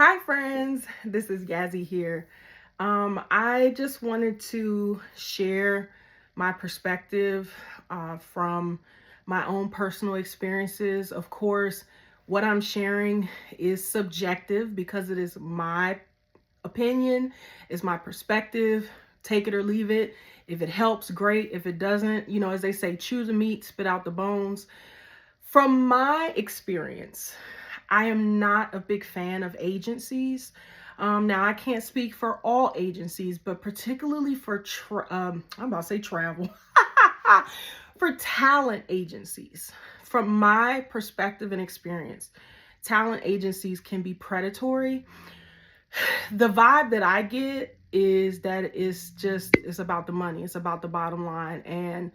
Hi friends, this is Yazzie here. I just wanted to share my perspective from my own personal experiences. Of course, what I'm sharing is subjective because it is my opinion, is my perspective. Take it or leave it. If it helps, great. If it doesn't, as they say, chew the meat, spit out the bones. From my experience, I am not a big fan of agencies. Now, I can't speak for all agencies, but particularly for, I'm about to say travel, for talent agencies. From my perspective and experience, talent agencies can be predatory. The vibe that I get is that it's about the money. It's about the bottom line. And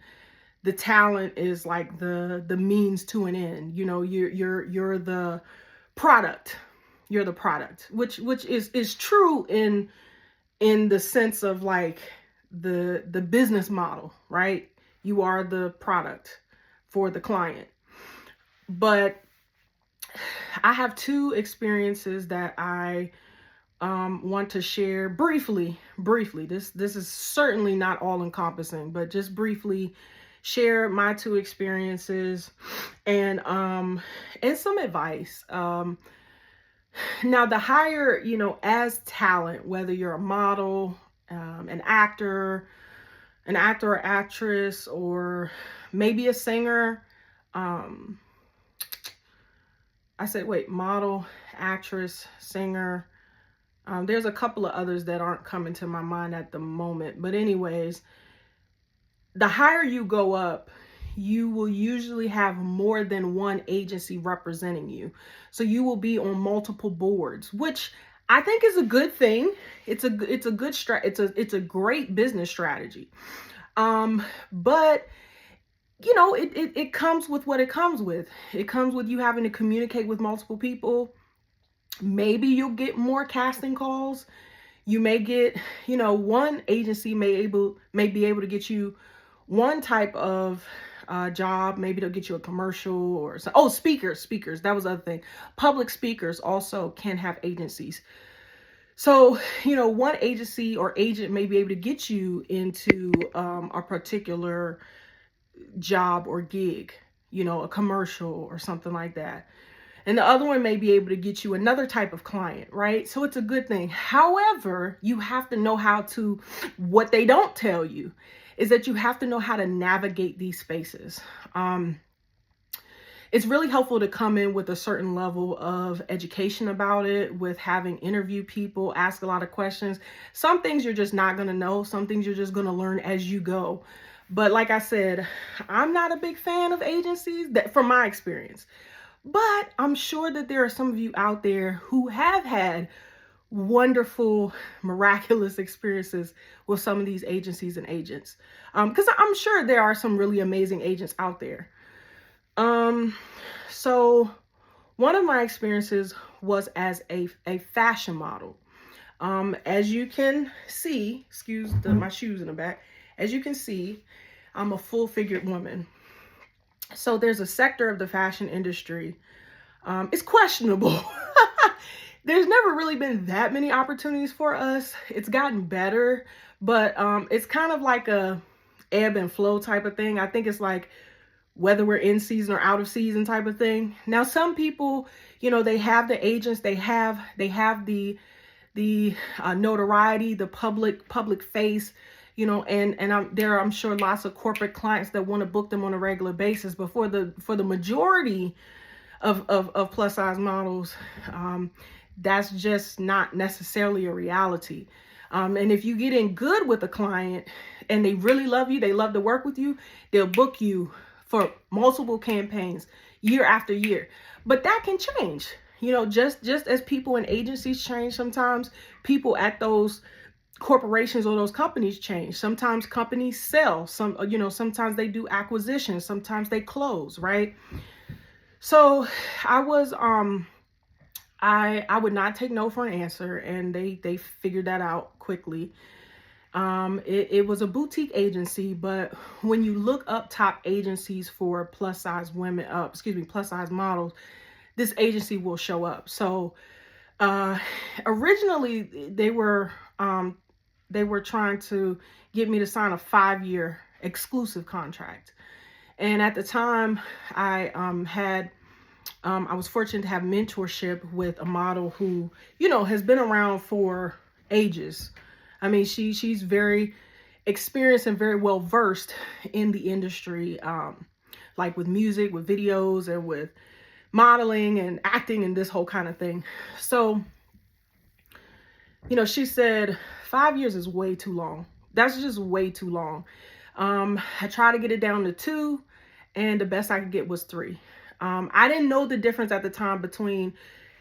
the talent is like the means to an end. You're the product. You're the product, which is true in the sense of like the business model, right? You are the product for the client. But I have two experiences that I want to share briefly. This is certainly not all encompassing, but just briefly share my two experiences and some advice. Now, the higher, as talent, whether you're a model, an actor or actress, or maybe a singer. I said, wait, model, actress, singer. There's a couple of others that aren't coming to my mind at the moment. But anyways, the higher you go up, you will usually have more than one agency representing you. So you will be on multiple boards, which I think is a good thing. It's a good it's a great business strategy. But it comes with what it comes with. It comes with you having to communicate with multiple people. Maybe you'll get more casting calls. You may get, one agency may be able to get you one type of job. Maybe they'll get you a commercial or so. Oh, speakers. That was the other thing. Public speakers also can have agencies. So, one agency or agent may be able to get you into a particular job or gig, a commercial or something like that. And the other one may be able to get you another type of client, right? So it's a good thing. However, you have to know what they don't tell you is that you have to know how to navigate these spaces. It's really helpful to come in with a certain level of education about it, with having interview people, ask a lot of questions. Some things you're just not going to know. Some things you're just going to learn as you go. But like I said, I'm not a big fan of agencies from my experience. But I'm sure that there are some of you out there who have had wonderful, miraculous experiences with some of these agencies and agents. Because I'm sure there are some really amazing agents out there. So one of my experiences was as a fashion model. As you can see, excuse my shoes in the back. As you can see, I'm a full-figured woman. So there's a sector of the fashion industry. It's questionable. There's never really been that many opportunities for us. It's gotten better, but it's kind of like a ebb and flow type of thing. I think it's like whether we're in season or out of season type of thing. Now, some people, they have the agents, they have the notoriety, the public face, and there are, I'm sure, lots of corporate clients that want to book them on a regular basis. But for the majority of plus size models, that's just not necessarily a reality. And if you get in good with a client and they really love you, they love to work with you, they'll book you for multiple campaigns year after year. But that can change. Just as people in agencies change, sometimes people at those corporations or those companies change. Sometimes companies sell. Sometimes they do acquisitions. Sometimes they close, right? So I was I would not take no for an answer, and they figured that out quickly. It was a boutique agency, but when you look up top agencies for plus size women, plus size models, this agency will show up. So Uh, Originally, they were trying to get me to sign a 5-year exclusive contract. And at the time, I had I was fortunate to have mentorship with a model who, has been around for ages. I mean, she's very experienced and very well versed in the industry, like with music, with videos, and with modeling and acting and this whole kind of thing. So, she said 5 years is way too long. That's just way too long. I tried to get it down to 2, and the best I could get was 3. I didn't know the difference at the time between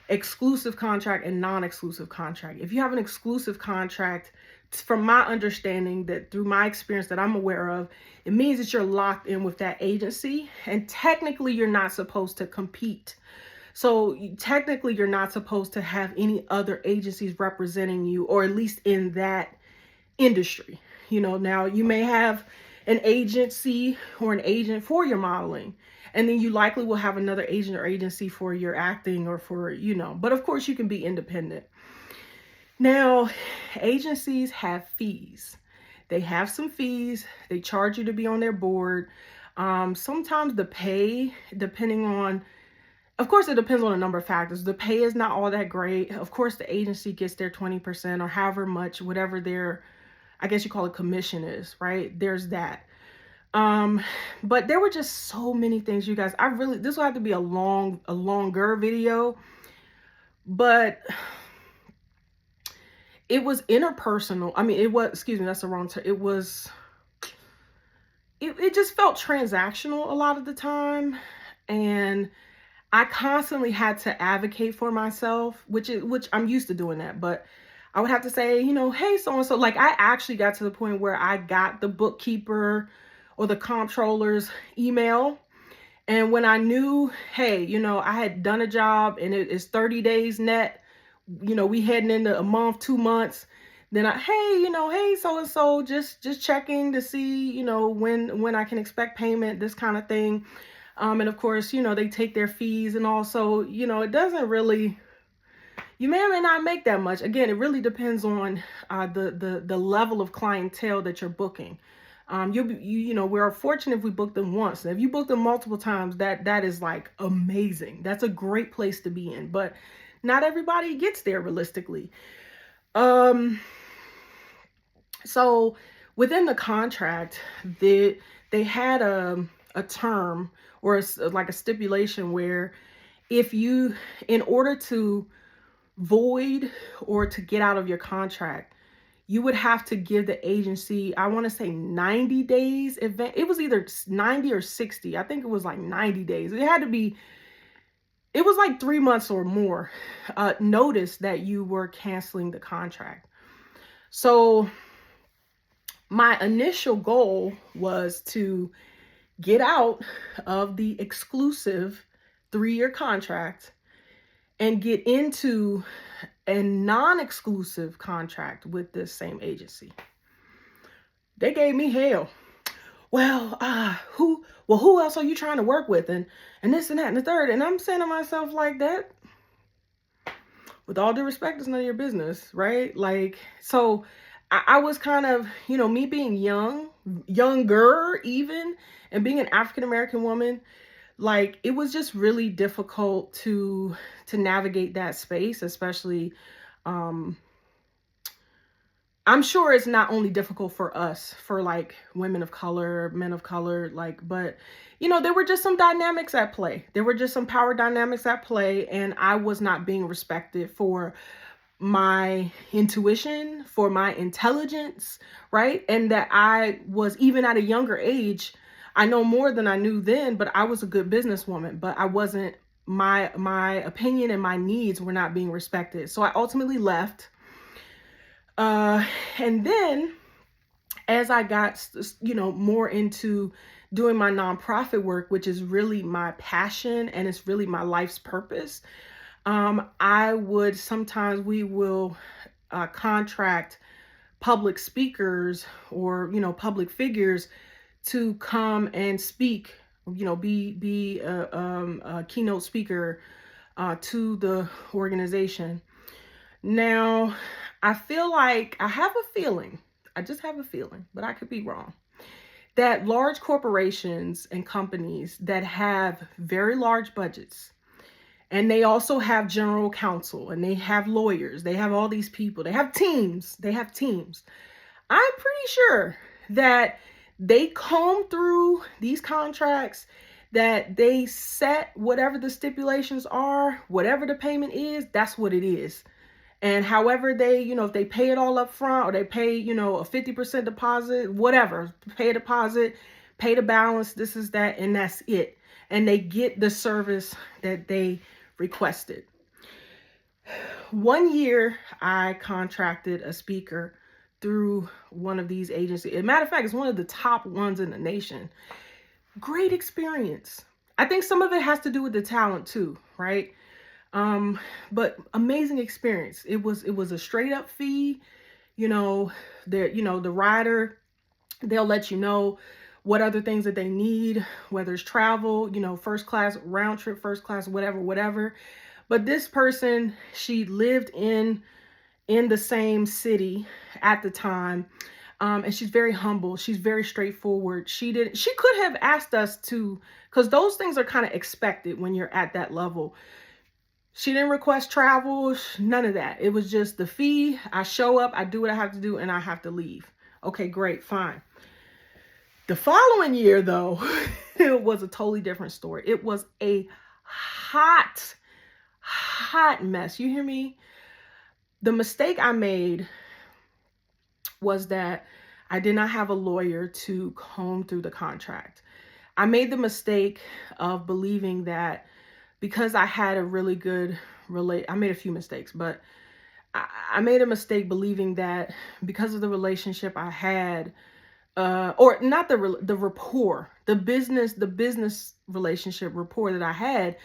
exclusive contract and non-exclusive contract. If you have an exclusive contract, from my understanding, that through my experience that I'm aware of, it means that you're locked in with that agency, and technically you're not supposed to compete. So technically you're not supposed to have any other agencies representing you, or at least in that industry. Now you may have an agency or an agent for your modeling, and then you likely will have another agent or agency for your acting or for, but of course you can be independent. Now, agencies have fees. They have some fees. They charge you to be on their board. Sometimes the pay, depending on, of course, it depends on a number of factors. The pay is not all that great. Of course, the agency gets their 20% or however much, whatever their, I guess you call it, commission is, right? There's that. But there were just so many things, you guys. This will have to be a longer video, but it was interpersonal. I mean, excuse me, that's the wrong term. It just felt transactional a lot of the time. And I constantly had to advocate for myself, which I'm used to doing that, but I would have to say, hey, so-and-so, like I actually got to the point where I got the bookkeeper or the comptroller's email. And when I knew, hey, I had done a job and it is 30 days net, we heading into a month, 2 months, then hey, so-and-so, just checking to see, when I can expect payment, this kind of thing. And of course, they take their fees, and also, it doesn't really, you may or may not make that much. Again, it really depends on the level of clientele that you're booking. We're fortunate if we book them once. If you book them multiple times, that is like amazing. That's a great place to be in, but not everybody gets there realistically. So within the contract, they had a term, or like a stipulation, where in order to void or to get out of your contract, you would have to give the agency, I want to say 90 days event. It was either 90 or 60. I think it was like 90 days. It was like 3 months or more notice that you were canceling the contract. So my initial goal was to get out of the exclusive 3-year contract and get into a non-exclusive contract with this same agency. They gave me hell. Well, who else are you trying to work with? And this and that and the third. And I'm saying to myself, like, that, with all due respect, it's none of your business, right? Like, so I was kind of, me being younger even, and being an African-American woman, like, it was just really difficult to navigate that space, especially, I'm sure it's not only difficult for us, for like women of color, men of color, like, but there were just some dynamics at play. There were just some power dynamics at play, and I was not being respected for my intuition, for my intelligence, right? And that I was, even at a younger age, I know more than I knew then, but I was a good businesswoman, but I wasn't, my opinion and my needs were not being respected. So I ultimately left. And then as I got, more into doing my nonprofit work, which is really my passion and it's really my life's purpose, we will contract public speakers or, public figures to come and speak, be a keynote speaker to the organization. Now, I feel like I have a feeling, I just have a feeling, but I could be wrong, that large corporations and companies that have very large budgets, and they also have general counsel, and they have lawyers, they have all these people, they have teams, I'm pretty sure that they comb through these contracts, that they set whatever the stipulations are, whatever the payment is, that's what it is. And however they, if they pay it all up front, or they pay, a 50% deposit, whatever, pay a deposit, pay the balance, this is that, and that's it. And they get the service that they requested. One year, I contracted a speaker through one of these agencies. As a matter of fact, it's one of the top ones in the nation. Great experience. I think some of it has to do with the talent too, right? But amazing experience. It was a straight up fee. The rider, they'll let you know what other things that they need, whether it's travel, first class, round trip, first class, whatever. But this person, she lived in the same city at the time. And she's very humble. She's very straightforward. She could have asked us to, because those things are kind of expected when you're at that level. She didn't request travel, none of that. It was just the fee. I show up, I do what I have to do, and I have to leave. Okay, great, fine. The following year, though, it was a totally different story. It was a hot mess. You hear me? The mistake I made was that I did not have a lawyer to comb through the contract. I made the mistake of believing that because I had a really good I made a few mistakes, but I made a mistake believing that because of the relationship I had, or not the rapport, the business relationship rapport that I had,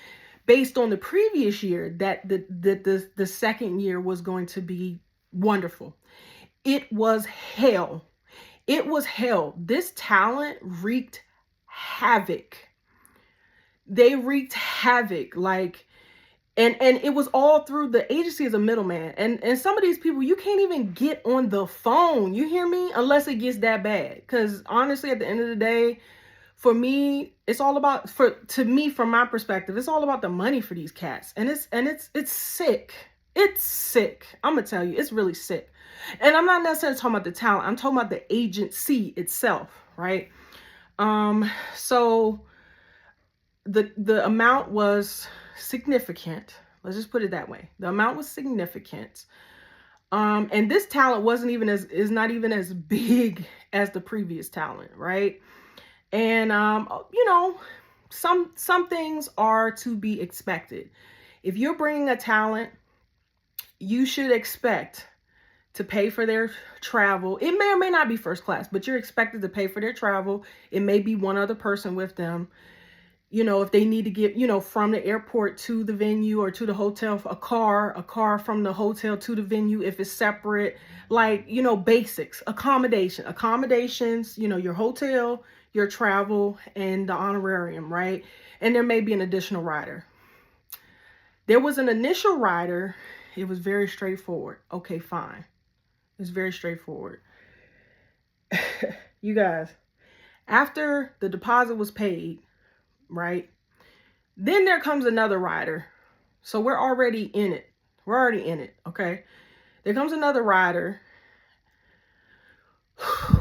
based on the previous year, that the second year was going to be wonderful. It was hell. It was hell. This talent wreaked havoc. They wreaked havoc, and it was all through the agency as a middleman. And some of these people, you can't even get on the phone, you hear me, unless it gets that bad. Because honestly, at the end of the day, for me, it's all about, to me, from my perspective, it's all about the money for these cats. And it's sick. It's sick. I'm gonna tell you, it's really sick. And I'm not necessarily talking about the talent. I'm talking about the agency itself, right? So the amount was significant. Let's just put it that way. The amount was significant. And this talent is not even as big as the previous talent, right? And some things are to be expected. If you're bringing a talent, you should expect to pay for their travel. It may or may not be first class, but you're expected to pay for their travel. It may be one other person with them. If they need to get, from the airport to the venue or to the hotel, a car from the hotel to the venue, if it's separate, basics, accommodations, your hotel, your travel, and the honorarium, right? And there may be an additional rider. There was an initial rider. It was very straightforward. Okay, fine. It's very straightforward. You guys, after the deposit was paid, right? Then there comes another rider. So we're already in it. Okay? There comes another rider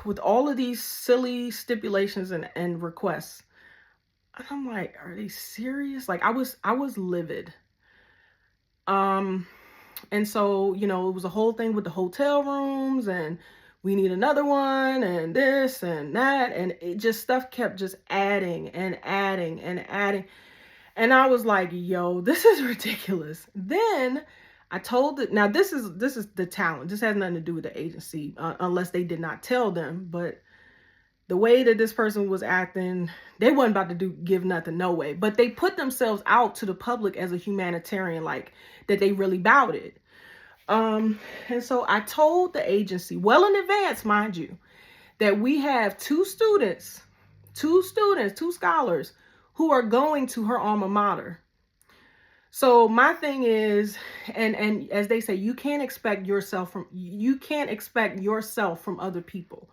with all of these silly stipulations and requests. And I'm like, are they serious? I was livid. And so, it was a whole thing with the hotel rooms, and we need another one, and this and that, and it just, stuff kept just adding and adding and adding. And I was like, yo, this is ridiculous. Then I told it, now this is the talent. This has nothing to do with the agency, unless they did not tell them. But the way that this person was acting, they wasn't about to give nothing, no way. But they put themselves out to the public as a humanitarian, that they really bowed it. And so I told the agency, well in advance, mind you, that we have two scholars who are going to her alma mater. So my thing is, and as they say, you can't expect yourself from other people.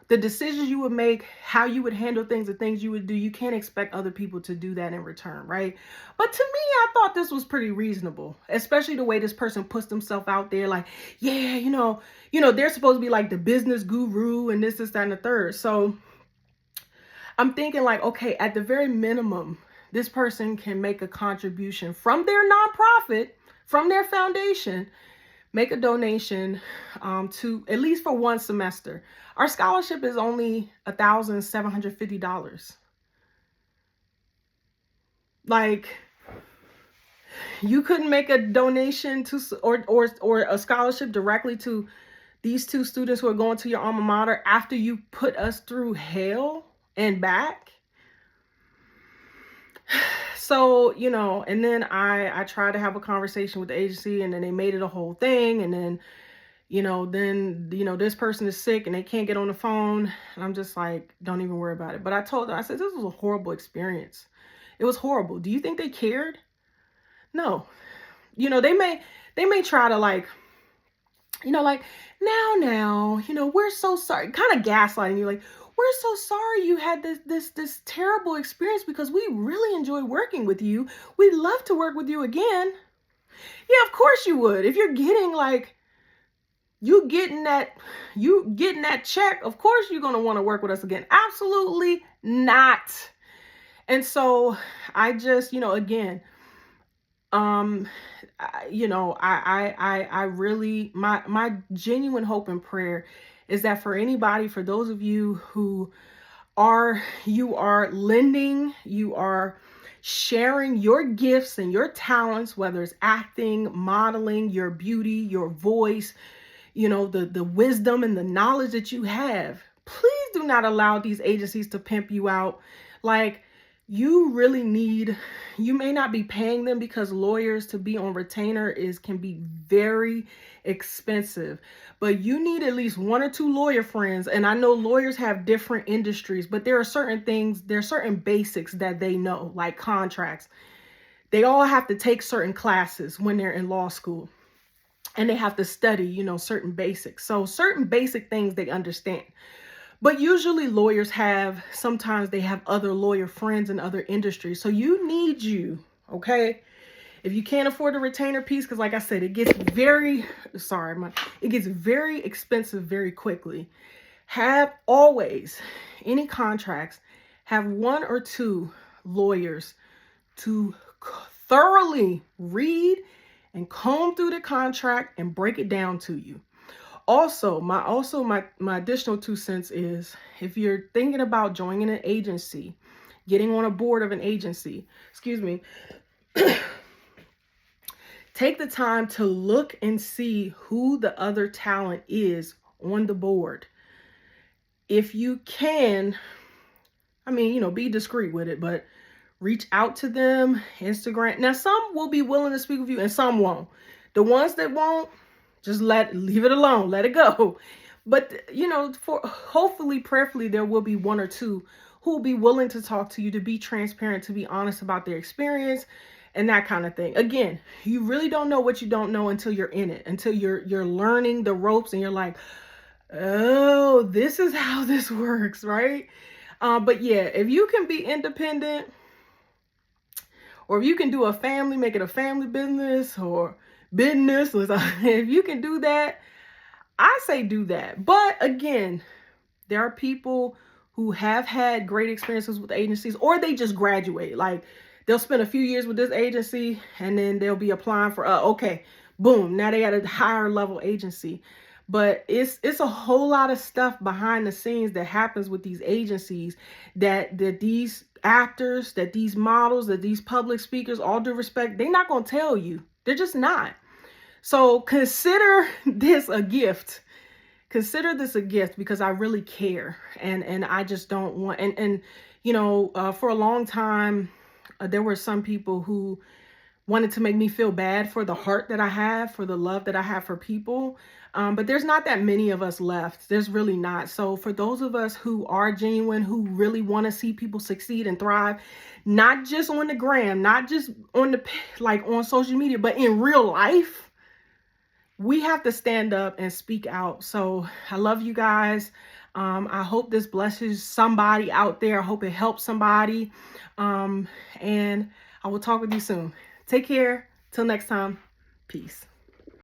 The decisions you would make, how you would handle things, the things you would do, you can't expect other people to do that in return, right? But to me, I thought this was pretty reasonable, especially the way this person puts themselves out there, like, yeah, they're supposed to be like the business guru and this, that, and the third. So I'm thinking like, okay, at the very minimum, this person can make a contribution from their nonprofit, from their foundation, make a donation to at least for one semester. Our scholarship is only $1,750. Like, you couldn't make a donation to or a scholarship directly to these two students who are going to your alma mater after you put us through hell and back. So, and then I tried to have a conversation with the agency, and then they made it a whole thing. And then, this person is sick and they can't get on the phone. And I'm just like, don't even worry about it. But I told them, I said, this was a horrible experience. It was horrible. Do you think they cared? No. They may try to like, now, we're so sorry, kind of gaslighting you, like, we're so sorry you had this terrible experience because we really enjoy working with you. We'd love to work with you again. Yeah, of course you would. If you're getting like, you getting that check, of course you're going to want to work with us again. Absolutely not. And so I just, again, I really, my genuine hope and prayer is that for anybody, for those of you who you are lending, you are sharing your gifts and your talents, whether it's acting, modeling, your beauty, your voice, the wisdom and the knowledge that you have, please do not allow these agencies to pimp you out. Like, you may not be paying them, because lawyers to be on retainer can be very expensive, but you need at least one or two lawyer friends. And I know lawyers have different industries, but there are certain basics that they know, like contracts. They all have to take certain classes when they're in law school, and they have to study, certain basics. So certain basic things they understand. But usually lawyers sometimes they have other lawyer friends in other industries. So okay? If you can't afford the retainer piece, because like I said, it gets very expensive very quickly. Have always, any contracts, have one or two lawyers to thoroughly read and comb through the contract and break it down to you. Also, my additional 2 cents is, if you're thinking about joining an agency, getting on a board of an agency, take the time to look and see who the other talent is on the board. If you can, be discreet with it, but reach out to them, Instagram. Now, some will be willing to speak with you and some won't. The ones that won't, just leave it alone, let it go. But, for hopefully, prayerfully, there will be one or two who will be willing to talk to you, to be transparent, to be honest about their experience and that kind of thing. Again, you really don't know what you don't know until you're in it, until you're learning the ropes and you're like, oh, this is how this works, right? But yeah, if you can be independent, or if you can make it a family business, if you can do that, I say do that. But again, there are people who have had great experiences with agencies, or they just graduate. Like, they'll spend a few years with this agency and then they'll be applying for, okay, boom, now they got a higher level agency. But it's a whole lot of stuff behind the scenes that happens with these agencies that these actors, that these models, that these public speakers, all due respect, they're not going to tell you. They're just not. So consider this a gift. Consider this a gift, because I really care. And I just don't want, for a long time, there were some people who wanted to make me feel bad for the heart that I have, for the love that I have for people. But there's not that many of us left. There's really not. So for those of us who are genuine, who really want to see people succeed and thrive, not just on the gram, not just on the like on social media, but in real life, we have to stand up and speak out. So I love you guys. I hope this blesses somebody out there. I hope it helps somebody. And I will talk with you soon. Take care. Till next time. Peace.